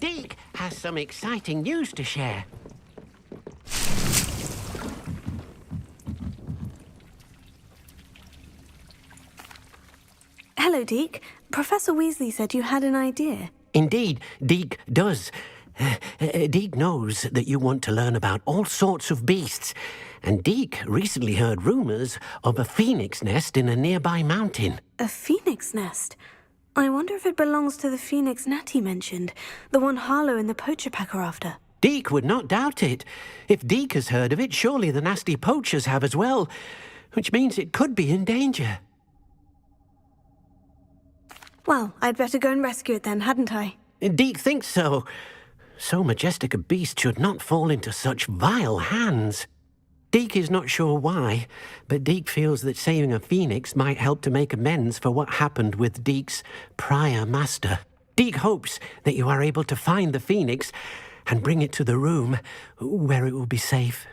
Deke has some exciting news to share. Hello, Deke. Professor Weasley said you had an idea. Indeed, Deke does. Deke knows that you want to learn about all sorts of beasts, and Deke recently heard rumors of a phoenix nest in a nearby mountain. A phoenix nest? I wonder if it belongs to the phoenix Natty mentioned, the one Harlow and the poacher pack are after. Deke would not doubt it. If Deke has heard of it, surely the nasty poachers have as well, which means it could be in danger. Well, I'd better go and rescue it then, hadn't I? Deke thinks so. So majestic a beast should not fall into such vile hands. Deke is not sure why, but Deke feels that saving a phoenix might help to make amends for what happened with Deke's prior master. Deke hopes that you are able to find the phoenix and bring it to the room where it will be safe.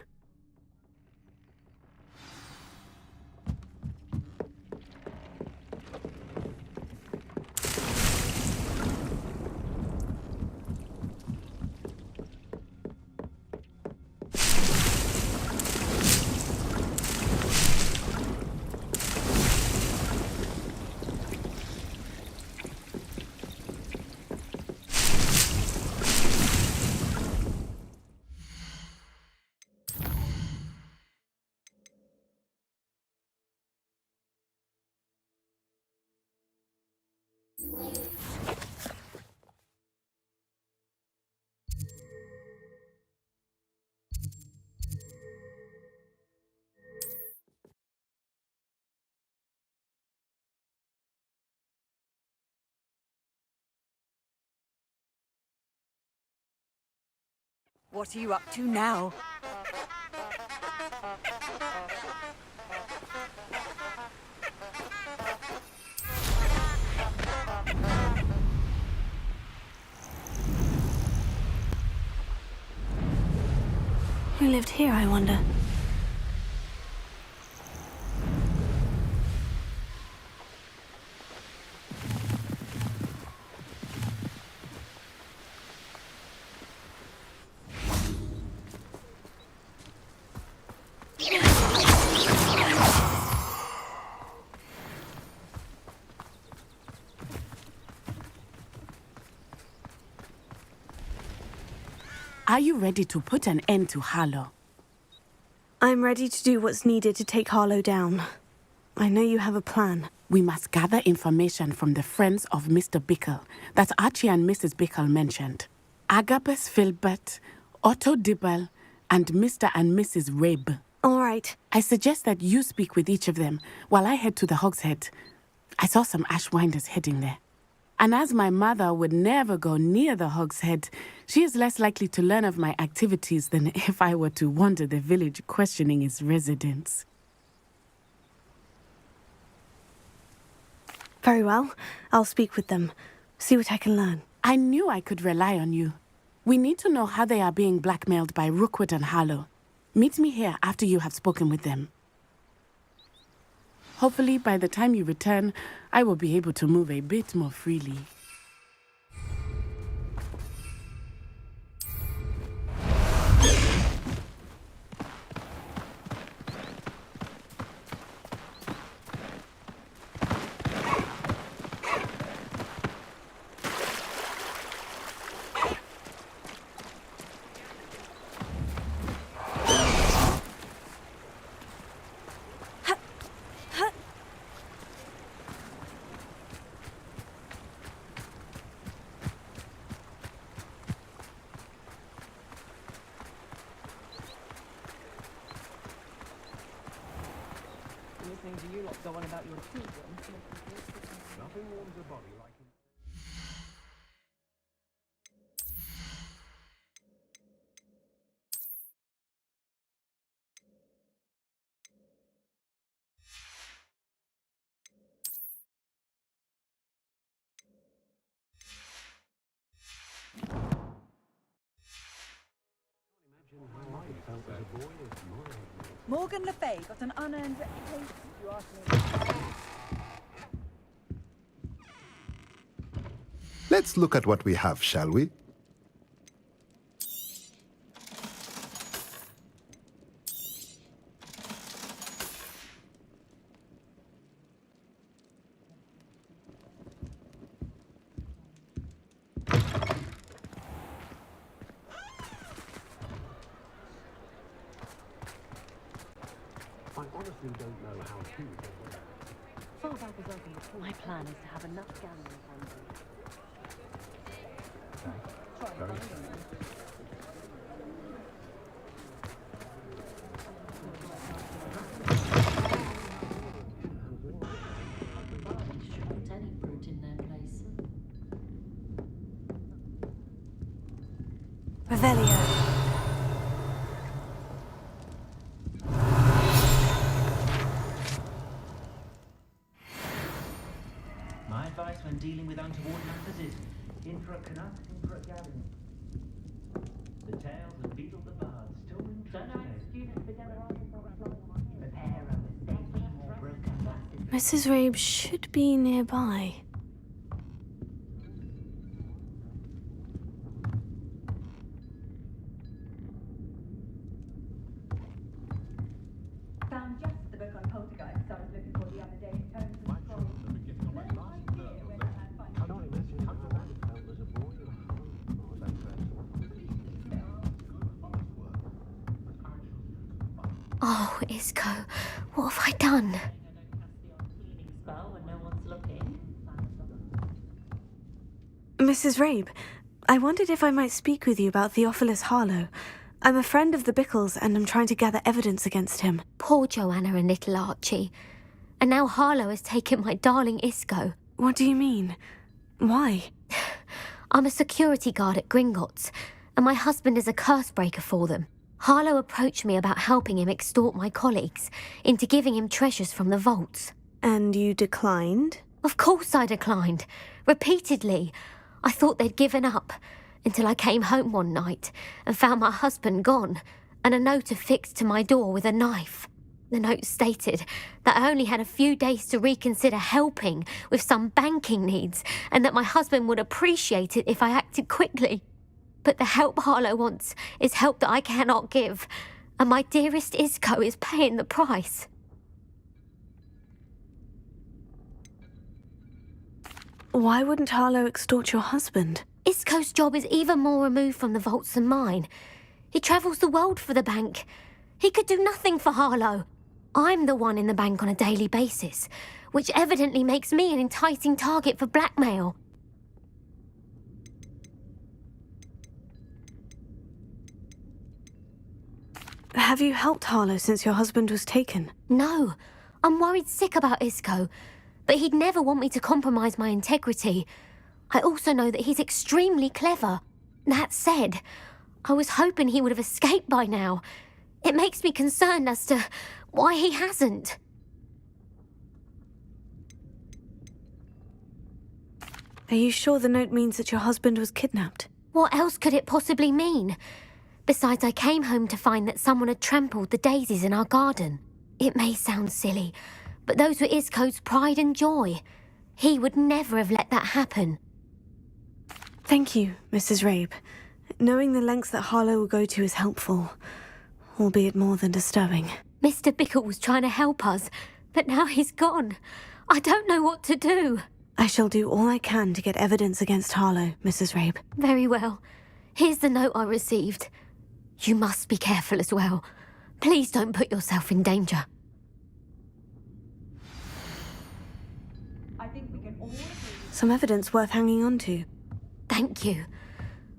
What are you up to now? Who lived here, I wonder? Are you ready to put an end to Harlow? I'm ready to do what's needed to take Harlow down. I know you have a plan. We must gather information from the friends of Mr. Bickle that Archie and Mrs. Bickle mentioned. Agabus Filbert, Otto Dibble, and Mr. and Mrs. Rabe. All right. I suggest that you speak with each of them while I head to the Hogshead. I saw some Ashwinders heading there. And as my mother would never go near the Hogshead, she is less likely to learn of my activities than if I were to wander the village questioning its residents. Very well. I'll speak with them. See what I can learn. I knew I could rely on you. We need to know how they are being blackmailed by Rookwood and Harlow. Meet me here after you have spoken with them. Hopefully, by the time you return, I will be able to move a bit more freely. Listening to you lot go on about your children. Nothing warms a body like Morgan Le Fay got an unearned reputation, if you ask me. Let's look at what we have, shall we? still don't know how huge they were. Far back as I can recall, my plan is to have enough galleons on board. Very strange. Should put any fruit in their place. Revelio. My advice when dealing with untoward numbers is in for a Canuck, in for a Gavin. The tales of Beetle the Bard still ring true today. Prepare a mistake more broken glasses. Mrs. Rabe should be nearby. Found just the book on poltergeists I was looking for the other day in terms of scrolls. No idea when I had I can't imagine how that felt as a boy. Oh, that's Oh, Isco, what have I done? Healing spell when no one's looking. Mrs. Rabe, I wondered if I might speak with you about Theophilus Harlow. I'm a friend of the Bickles and I'm trying to gather evidence against him. Poor Joanna and little Archie. And now Harlow has taken my darling Isco. What do you mean? Why? I'm a security guard at Gringotts, and my husband is a curse breaker for them. Harlow approached me about helping him extort my colleagues into giving him treasures from the vaults. And you declined? Of course I declined. Repeatedly. I thought they'd given up, until I came home one night and found my husband gone, and a note affixed to my door with a knife. The note stated that I only had a few days to reconsider helping with some banking needs, and that my husband would appreciate it if I acted quickly. But the help Harlow wants is help that I cannot give, and my dearest Isco is paying the price. Why wouldn't Harlow extort your husband? Isco's job is even more removed from the vaults than mine. He travels the world for the bank. He could do nothing for Harlow. I'm the one in the bank on a daily basis, which evidently makes me an enticing target for blackmail. Have you helped Harlow since your husband was taken? No, I'm worried sick about Isco, but he'd never want me to compromise my integrity. I also know that he's extremely clever. That said, I was hoping he would have escaped by now. It makes me concerned as to why he hasn't. Are you sure the note means that your husband was kidnapped? What else could it possibly mean? Besides, I came home to find that someone had trampled the daisies in our garden. It may sound silly, but those were Isco's pride and joy. He would never have let that happen. Thank you, Mrs. Rabe. Knowing the lengths that Harlow will go to is helpful, albeit more than disturbing. Mr. Bickle was trying to help us, but now he's gone. I don't know what to do. I shall do all I can to get evidence against Harlow, Mrs. Rabe. Very well. Here's the note I received. You must be careful as well. Please don't put yourself in danger. I think we can all agree. Some evidence worth hanging on to. Thank you.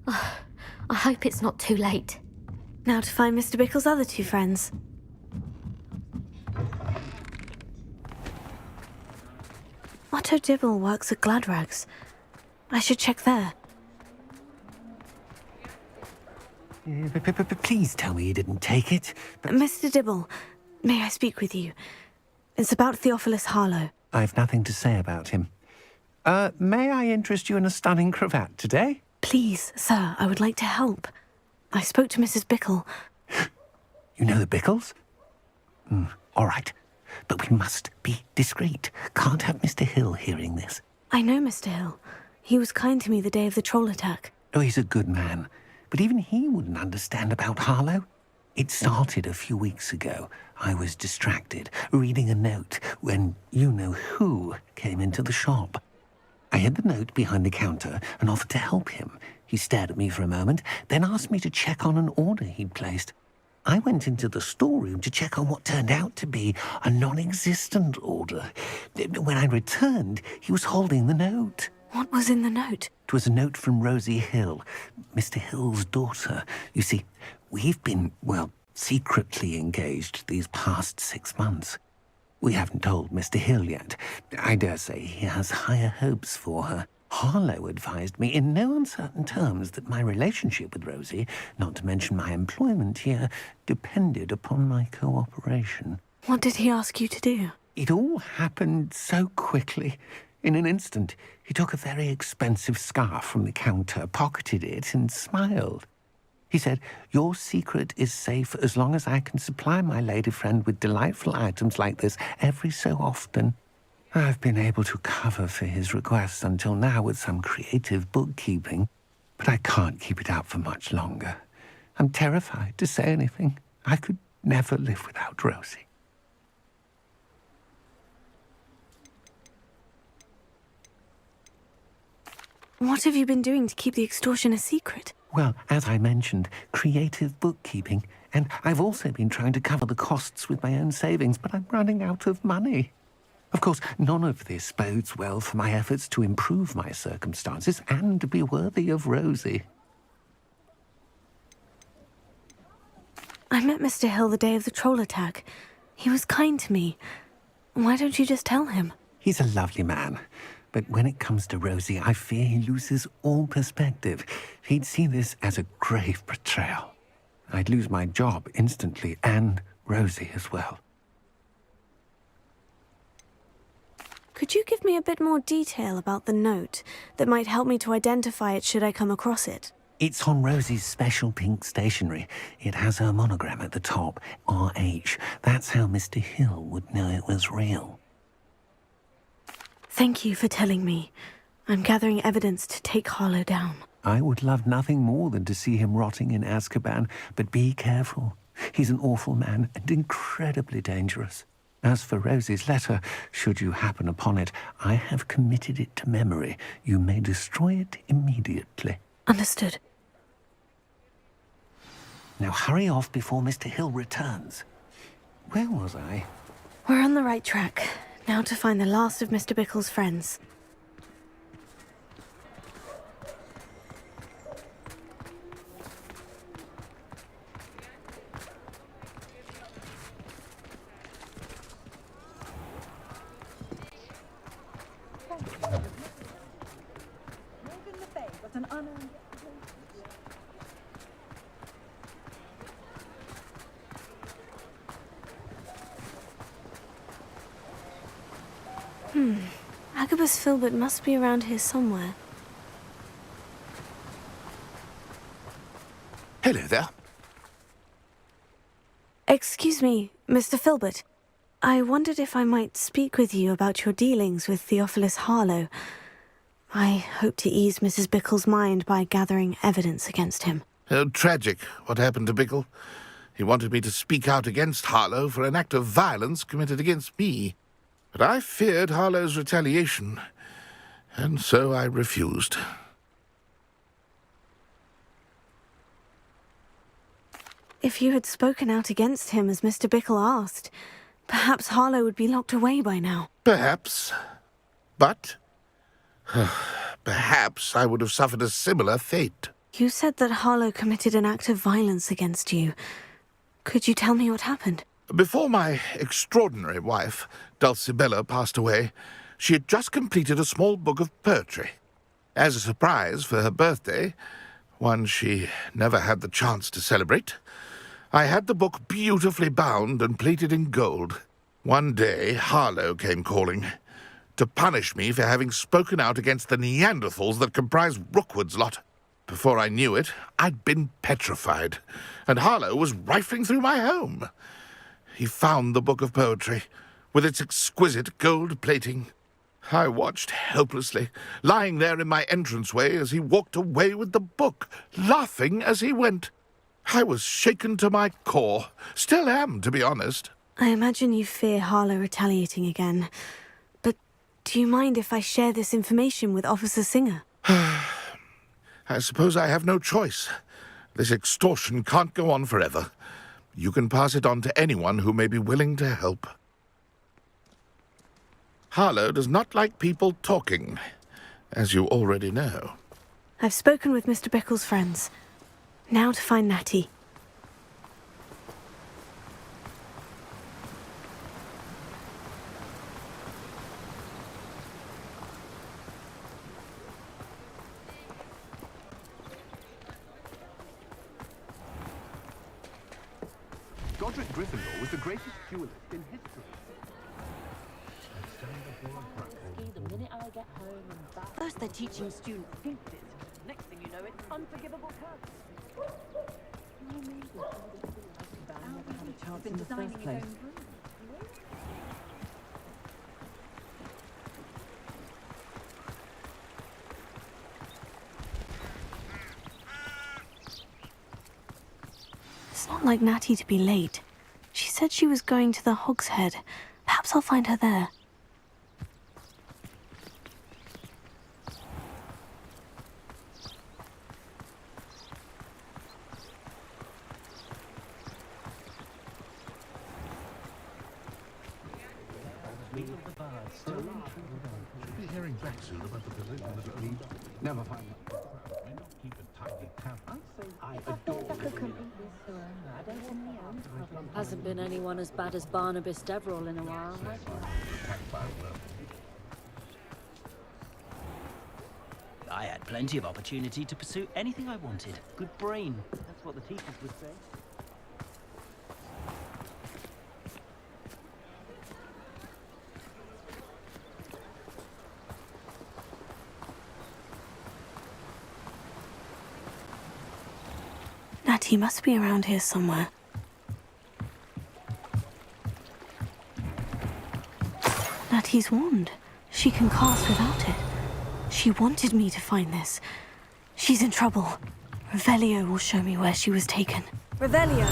I hope it's not too late. Now to find Mr. Bickle's other two friends. Otto Dibble works at Gladrags. I should check there. But please tell me you didn't take it. Mr. Dibble, may I speak with you? It's about Theophilus Harlow. I've nothing to say about him. May I interest you in a stunning cravat today? Please, sir, I would like to help. I spoke to Mrs. Bickle. You know the Bickles? All right. But we must be discreet. Can't have Mr. Hill hearing this. I know Mr. Hill. He was kind to me the day of the troll attack. Oh, he's a good man. But even he wouldn't understand about Harlow. It started a few weeks ago. I was distracted, reading a note, when you-know-who came into the shop. I hid the note behind the counter and offered to help him. He stared at me for a moment, then asked me to check on an order he'd placed. I went into the storeroom to check on what turned out to be a non-existent order. When I returned, he was holding the note. What was in the note? It was a note from Rosie Hill, Mr. Hill's daughter. You see, we've been, well, secretly engaged these past 6 months. We haven't told Mr. Hill yet. I dare say he has higher hopes for her. Harlow advised me in no uncertain terms that my relationship with Rosie, not to mention my employment here, depended upon my cooperation. What did he ask you to do? It all happened so quickly. In an instant, he took a very expensive scarf from the counter, pocketed it, and smiled. He said, "Your secret is safe as long as I can supply my lady friend with delightful items like this every so often." I've been able to cover for his requests until now with some creative bookkeeping, but I can't keep it up for much longer. I'm terrified to say anything. I could never live without Rosie. What have you been doing to keep the extortion a secret? Well, as I mentioned, creative bookkeeping. And I've also been trying to cover the costs with my own savings, but I'm running out of money. Of course, none of this bodes well for my efforts to improve my circumstances and be worthy of Rosie. I met Mr. Hill the day of the troll attack. He was kind to me. Why don't you just tell him? He's a lovely man. But when it comes to Rosie, I fear he loses all perspective. He'd see this as a grave betrayal. I'd lose my job instantly, and Rosie as well. Could you give me a bit more detail about the note that might help me to identify it should I come across it? It's on Rosie's special pink stationery. It has her monogram at the top, RH. That's how Mr. Hill would know it was real. Thank you for telling me. I'm gathering evidence to take Harlow down. I would love nothing more than to see him rotting in Azkaban, but be careful. He's an awful man and incredibly dangerous. As for Rosie's letter, should you happen upon it, I have committed it to memory. You may destroy it immediately. Understood. Now hurry off before Mr. Hill returns. Where was I? We're on the right track. Now to find the last of Mr. Bickle's friends. Morgan Le Fay was an unearned... Agabus Filbert must be around here somewhere. Hello there. Excuse me, Mr. Filbert. I wondered if I might speak with you about your dealings with Theophilus Harlow. I hope to ease Mrs. Bickle's mind by gathering evidence against him. Oh, tragic, what happened to Bickle. He wanted me to speak out against Harlow for an act of violence committed against me. But I feared Harlow's retaliation, and so I refused. If you had spoken out against him as Mr. Bickle asked, perhaps Harlow would be locked away by now. Perhaps. But perhaps I would have suffered a similar fate. You said that Harlow committed an act of violence against you. Could you tell me what happened? Before my extraordinary wife, Dulcibella, passed away, she had just completed a small book of poetry. As a surprise for her birthday, one she never had the chance to celebrate, I had the book beautifully bound and plated in gold. One day, Harlow came calling to punish me for having spoken out against the Neanderthals that comprise Rookwood's lot. Before I knew it, I'd been petrified, and Harlow was rifling through my home. He found the book of poetry, with its exquisite gold plating. I watched helplessly, lying there in my entranceway as he walked away with the book, laughing as he went. I was shaken to my core. Still am, to be honest. I imagine you fear Harlow retaliating again. But do you mind if I share this information with Officer Singer? I suppose I have no choice. This extortion can't go on forever. You can pass it on to anyone who may be willing to help. Harlow does not like people talking, as you already know. I've spoken with Mr. Bickle's friends. Now to find Natty. Godric Gryffindor was the greatest duelist in history. The minute I get home and back. First they're teaching students pieces. Next thing you know, it's unforgivable cuts. Never had a chance in the first place. It's not like Natty to be late. She said she was going to the Hog's Head. Perhaps I'll find her there. Be hearing back soon about the position of the lead. Never find that. May not keep a tightly count. I adore Hasn't been anyone as bad as Barnabas Deverell in a while. I had plenty of opportunity to pursue anything I wanted. Good brain. That's what the teachers would say. Natty must be around here somewhere. Natty's wand. She can cast without it. She wanted me to find this. She's in trouble. Revelio will show me where she was taken. Revelio!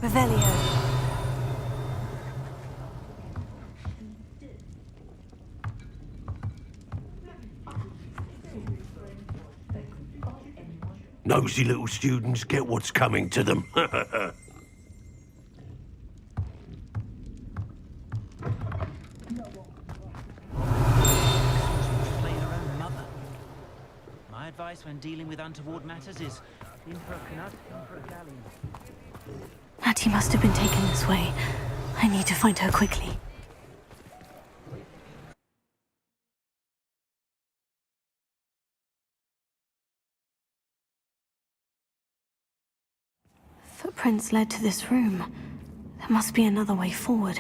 Revelio. Nosy little students get what's coming to them. My advice when dealing with untoward matters is in for a knut, in for a galleon. Natty must have been taken this way. I need to find her quickly. Footprints led to this room. There must be another way forward.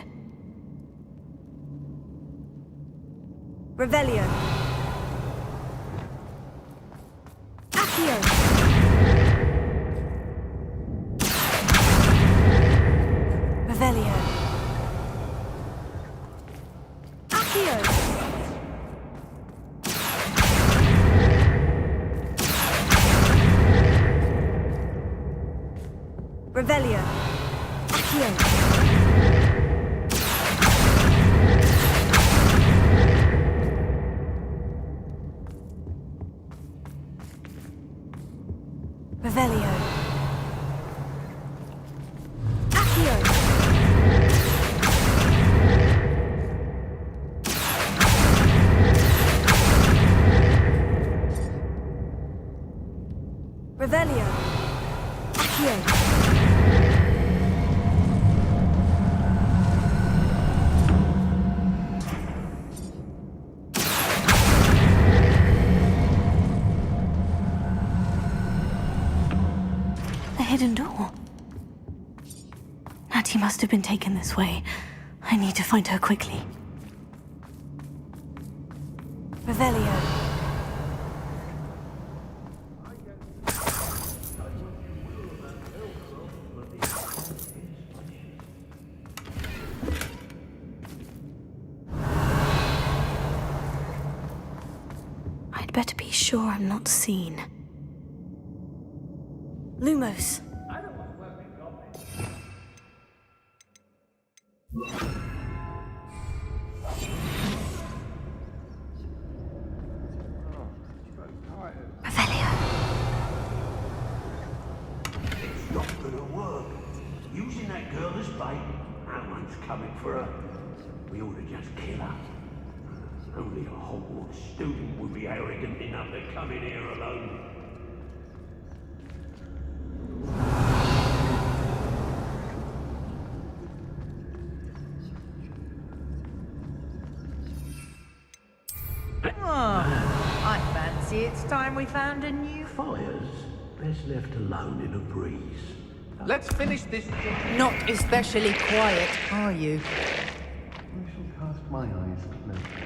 Revelio. Accio. Revelio. Accio. Revelio. Accio. Revelio. Accio. Revelio. Accio. hidden door. Natty must have been taken this way. I need to find her quickly. Revelio. I'd better be sure I'm not seen. Lumos. Revelio. It's not gonna work. Using that girl as bait, no one's coming for her. We ought to just kill her. Only a Hogwarts student would be arrogant enough to come in here alone. I fancy it's time we found a new... Fires best left alone in a breeze. Let's finish this. Not especially quiet, are you? I shall cast my eyes closely.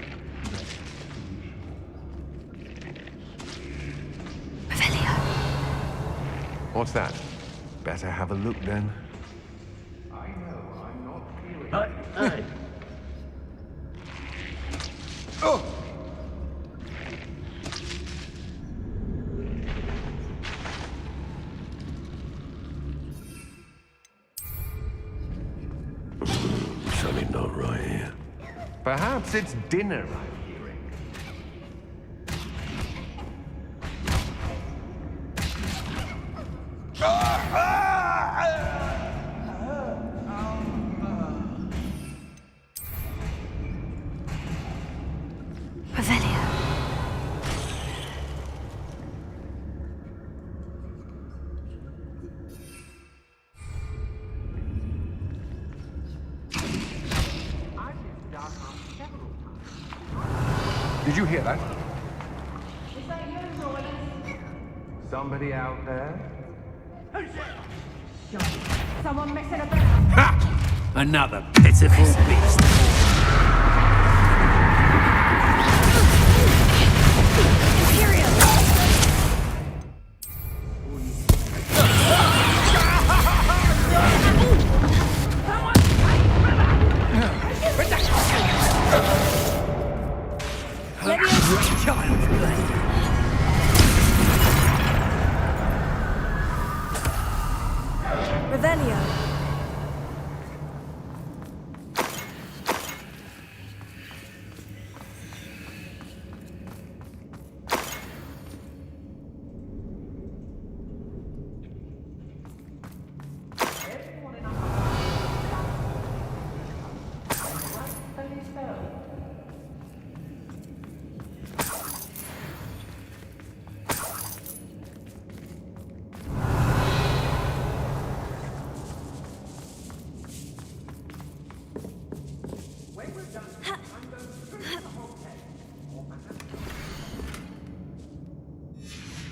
Revelio. What's that? Better have a look then. I know I'm not feeling. Hey! Oh! Something not right here. Perhaps it's dinner I'm hearing. Revelio. Did you hear that? Somebody out there? Someone messing about? Ha! Another pitiful beast. Child's play. Revelio.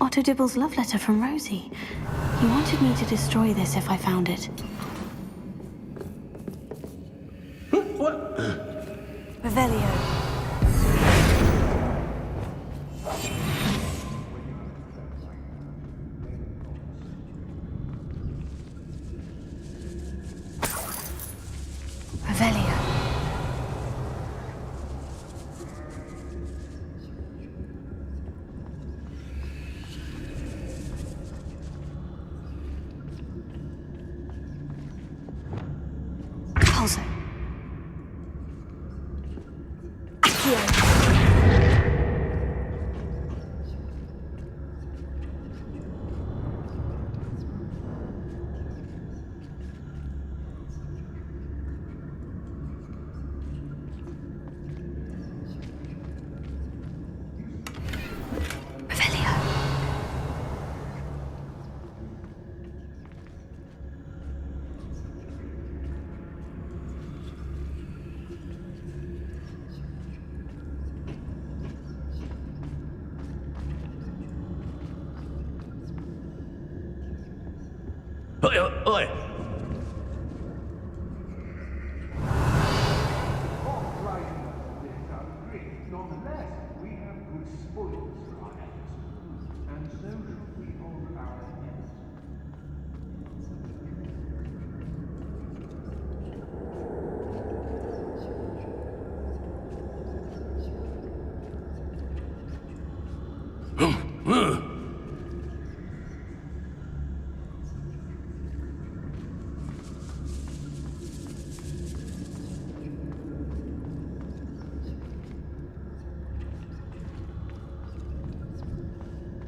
Otto Dibble's love letter from Rosie. He wanted me to destroy this if I found it. What? Revelio. Revelio. Also. Oi, oi! Nonetheless, we have good spoils for our efforts, and so should we hold our heads.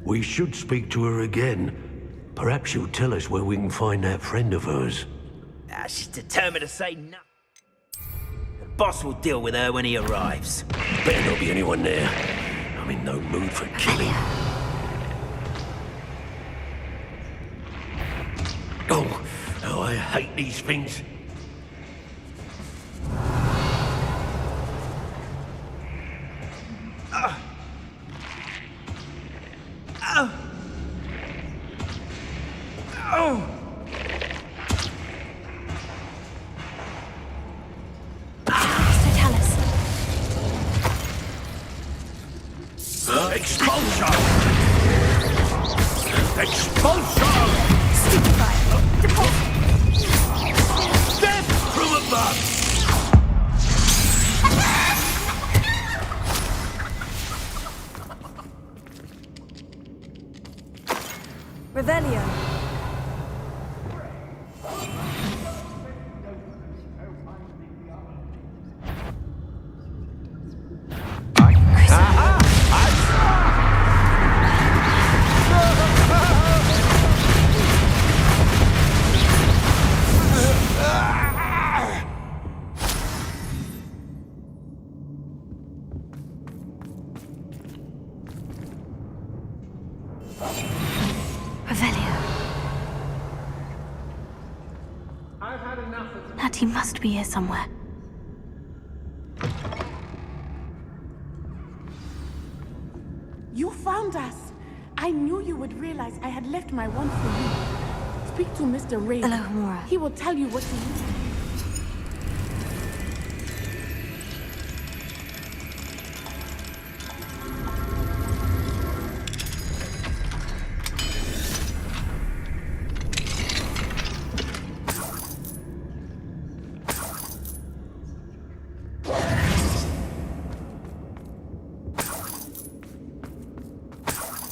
We should speak to her again. Perhaps she'll tell us where we can find that friend of hers. She's determined to say no. The boss will deal with her when he arrives. Better not be anyone there. I'm in no mood for killing. Oh, I hate these things. Expulsion! Expulsion! Death from above! Revelio. Natty must be here somewhere. You found us. I knew you would realize I had left my wand for you. Speak to Mr. Ray. Hello, Mora. He will tell you what to do.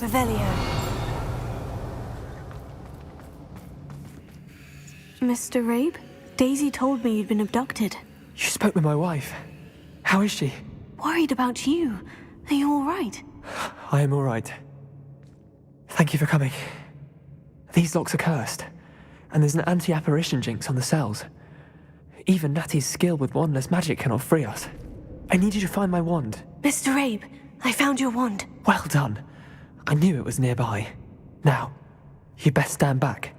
Revelio. Mr. Rabe? Daisy told me you'd been abducted. You spoke with my wife. How is she? Worried about you. Are you all right? I am all right. Thank you for coming. These locks are cursed, and there's an anti-apparition jinx on the cells. Even Natty's skill with wandless magic cannot free us. I need you to find my wand. Mr. Rabe, I found your wand. Well done. I knew it was nearby. Now, you best stand back.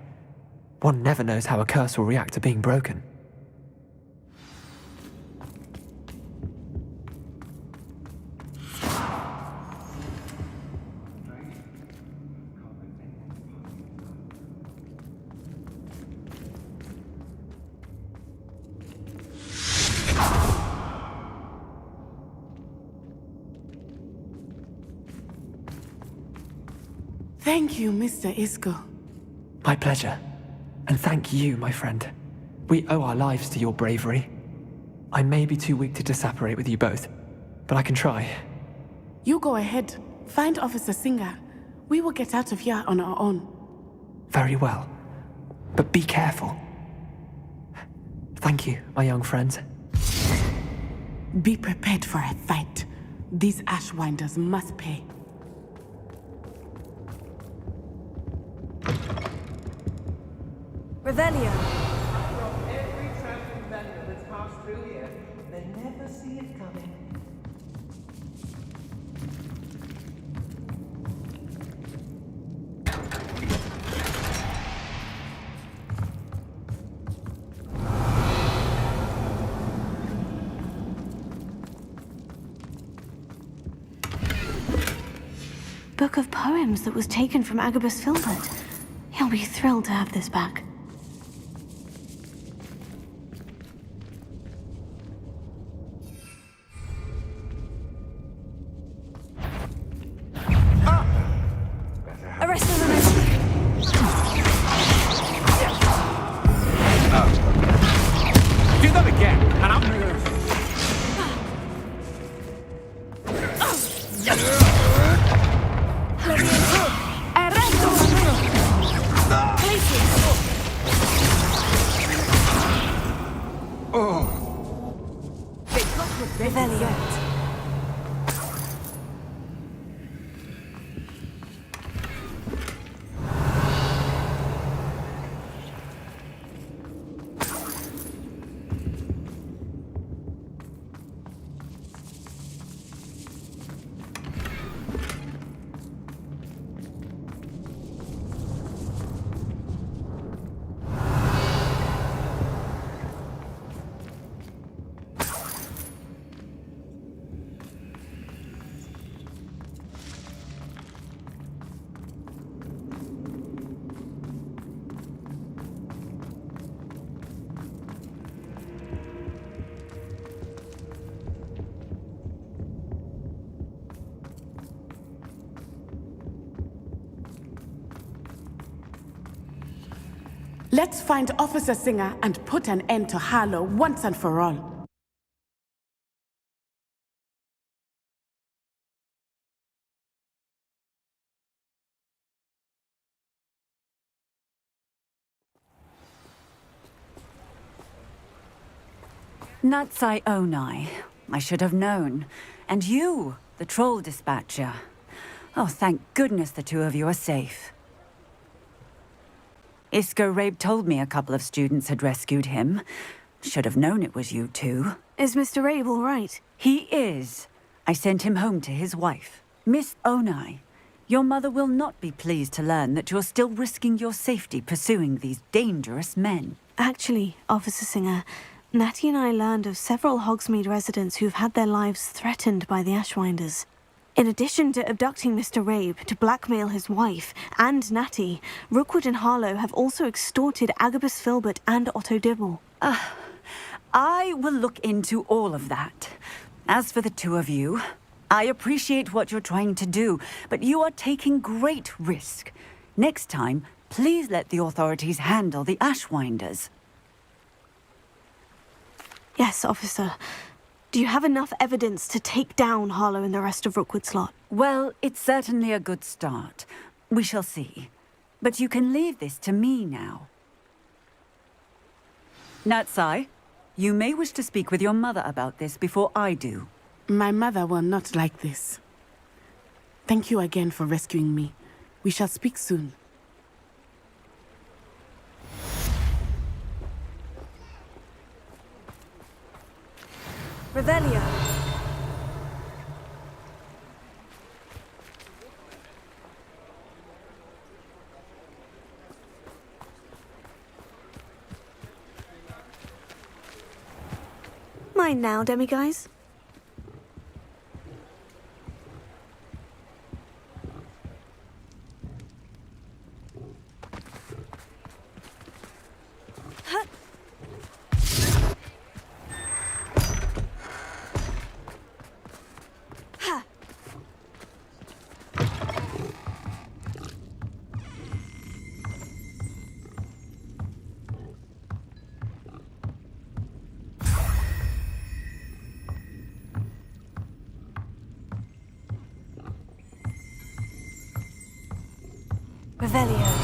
One never knows how a curse will react to being broken. Thank you, Mr. Isco. My pleasure. And thank you, my friend. We owe our lives to your bravery. I may be too weak to disapparate with you both, but I can try. You go ahead. Find Officer Singer. We will get out of here on our own. Very well. But be careful. Thank you, my young friends. Be prepared for a fight. These Ashwinders must pay. Revelio. From every traveling vendor that's passed through here, they never see it coming. Book of poems that was taken from Agabus Filbert. He'll be thrilled to have this back. Let's find Officer Singer and put an end to Harlow once and for all. Natsai Onai. I should have known. And you, the troll dispatcher. Oh, thank goodness the two of you are safe. Isco Rabe told me a couple of students had rescued him. Should have known it was you two. Is Mr. Rabe all right? He is. I sent him home to his wife. Miss Onai, your mother will not be pleased to learn that you're still risking your safety pursuing these dangerous men. Actually, Officer Singer, Natty and I learned of several Hogsmeade residents who've had their lives threatened by the Ashwinders. In addition to abducting Mr. Rabe to blackmail his wife and Natty, Rookwood and Harlow have also extorted Agabus Filbert and Otto Dibble. I will look into all of that. As for the two of you, I appreciate what you're trying to do, but you are taking great risk. Next time, please let the authorities handle the Ashwinders. Yes, officer. Do you have enough evidence to take down Harlow and the rest of Rookwood's lot? Well, it's certainly a good start. We shall see. But you can leave this to me now. Natsai, you may wish to speak with your mother about this before I do. My mother will not like this. Thank you again for rescuing me. We shall speak soon. Revelio. Mine now, demiguise. Revelio.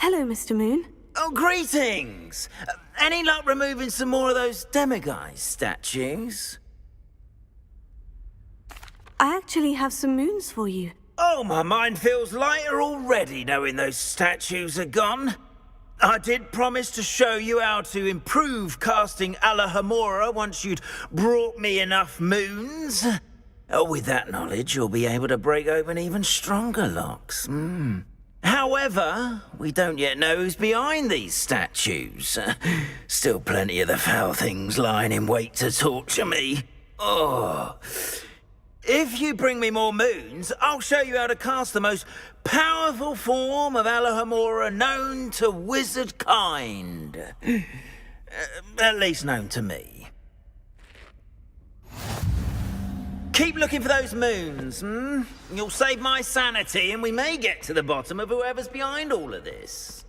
Hello, Mr. Moon. Oh, greetings! Any luck removing some more of those demiguise statues? I actually have some moons for you. Oh, my mind feels lighter already knowing those statues are gone. I did promise to show you how to improve casting Alahamora once you'd brought me enough moons. With that knowledge, you'll be able to break open even stronger locks. However, we don't yet know who's behind these statues. Still plenty of the foul things lying in wait to torture me. Oh. If you bring me more moons, I'll show you how to cast the most powerful form of Alahamora known to wizard kind. At least known to me. Keep looking for those moons, You'll save my sanity and we may get to the bottom of whoever's behind all of this.